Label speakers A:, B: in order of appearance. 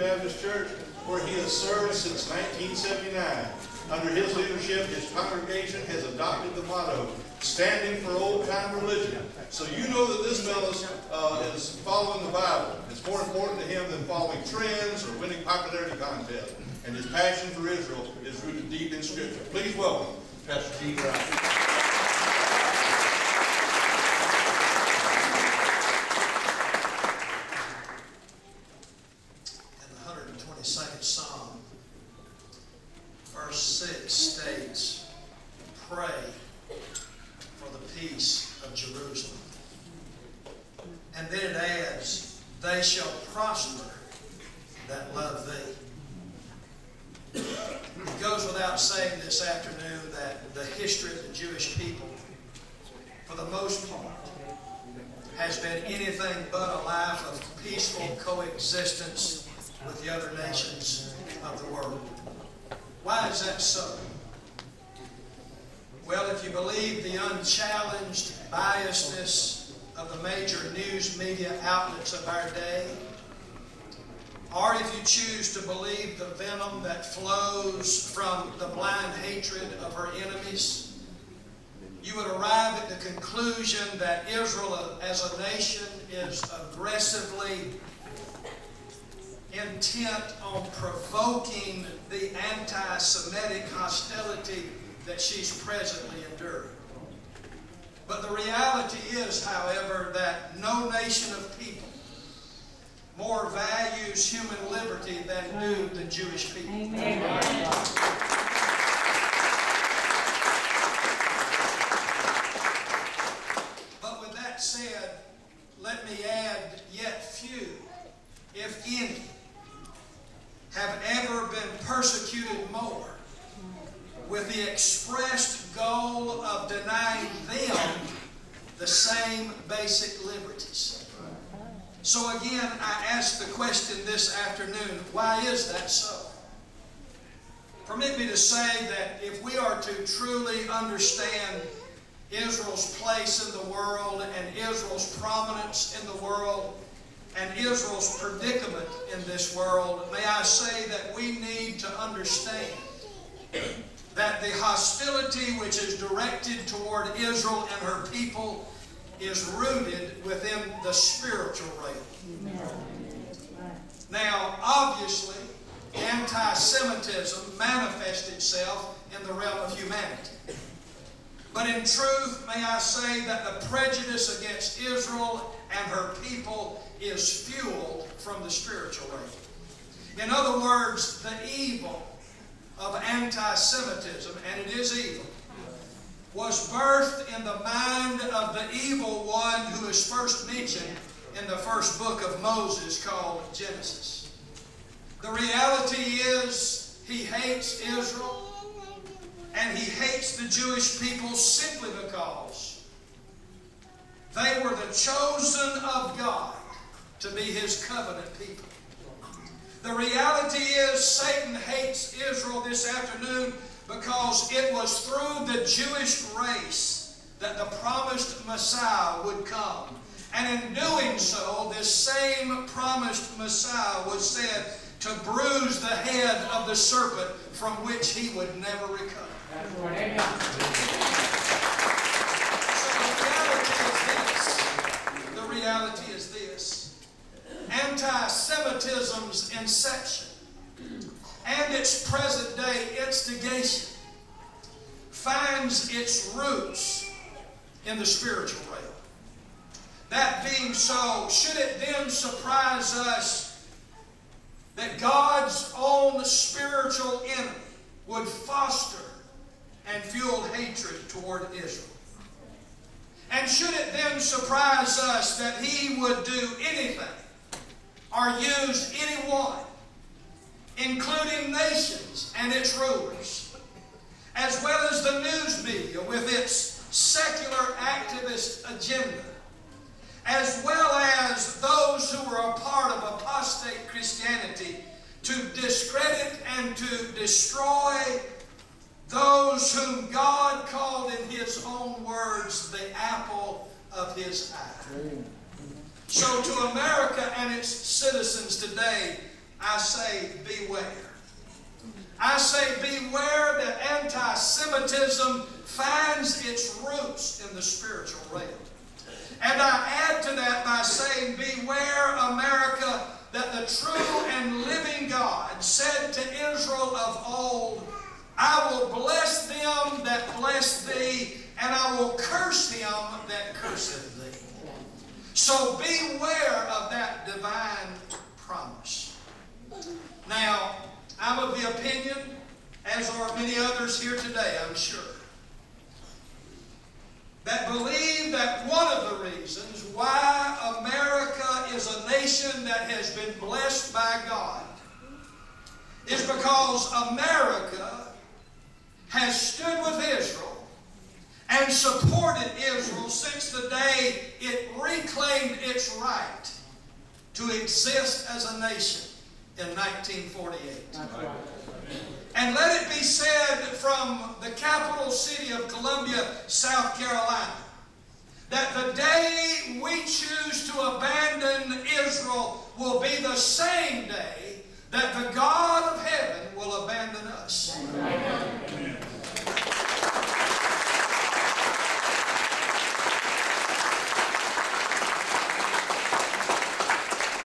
A: Baptist Church, where he has served since 1979. Under his leadership, his congregation has adopted the motto, standing for old-time religion. So you know that this fellow is following the Bible. It's more important to him than following trends or winning popularity contests. And his passion for Israel is rooted deep in Scripture. Please welcome Pastor Gene Rowell.
B: States, pray for the peace of Jerusalem. And then it adds, they shall prosper that love thee. It goes without saying this afternoon that the history of the Jewish people, for the most part, has been anything but a life of peaceful coexistence with the other nations of the world. Why is that so? Well, if you believe the unchallenged biasness of the major news media outlets of our day, or if you choose to believe the venom that flows from the blind hatred of her enemies, you would arrive at the conclusion that Israel as a nation is aggressively intent on provoking the anti-Semitic hostility that she's presently enduring. But the reality is, however, that no nation of people more values human liberty than do the Jewish people. Amen. But with that said, let me add, yet few, if any, have ever been persecuted more with the expressed goal of denying them the same basic liberties. So again, I ask the question this afternoon, why is that so? Permit me to say that if we are to truly understand Israel's place in the world and Israel's prominence in the world, and Israel's predicament in this world, may I say that we need to understand that the hostility which is directed toward Israel and her people is rooted within the spiritual realm. Now, obviously, anti-Semitism manifests itself in the realm of humanity. But in truth, may I say that the prejudice against Israel and her people is fueled from the spiritual realm. In other words, the evil of anti-Semitism, and it is evil, was birthed in the mind of the evil one who is first mentioned in the first book of Moses called Genesis. The reality is he hates Israel and he hates the Jewish people simply because they were the chosen of God to be his covenant people. The reality is Satan hates Israel this afternoon because it was through the Jewish race that the promised Messiah would come. And in doing so, this same promised Messiah was said to bruise the head of the serpent from which he would never recover. So the reality is this. Anti-Semitism's inception and its present day instigation finds its roots in the spiritual realm. That being so, should it then surprise us that God's own spiritual enemy would foster and fuel hatred toward Israel? And should it then surprise us that he would do anything or use anyone, including nations and its rulers, as well as the news media with its secular activist agenda, as well as those who were a part of apostate Christianity, to discredit and to destroy those whom God called in his own words the apple of his eye. So to America and its citizens today, I say beware. I say beware that anti-Semitism finds its roots in the spiritual realm. And I add to that by saying, beware, America, that the true and living God said to Israel of old, I will bless them that bless thee, and I will curse him that curseth thee. So beware of that divine promise. Now, I'm of the opinion, as are many others here today, I'm sure, that believe that one of the reasons why America is a nation that has been blessed by God is because America has stood with Israel and supported Israel since the day it reclaimed its right to exist as a nation in 1948. That's right. And let it be said from the capital city of Columbia, South Carolina, that the day we choose to abandon Israel will be the same day that the God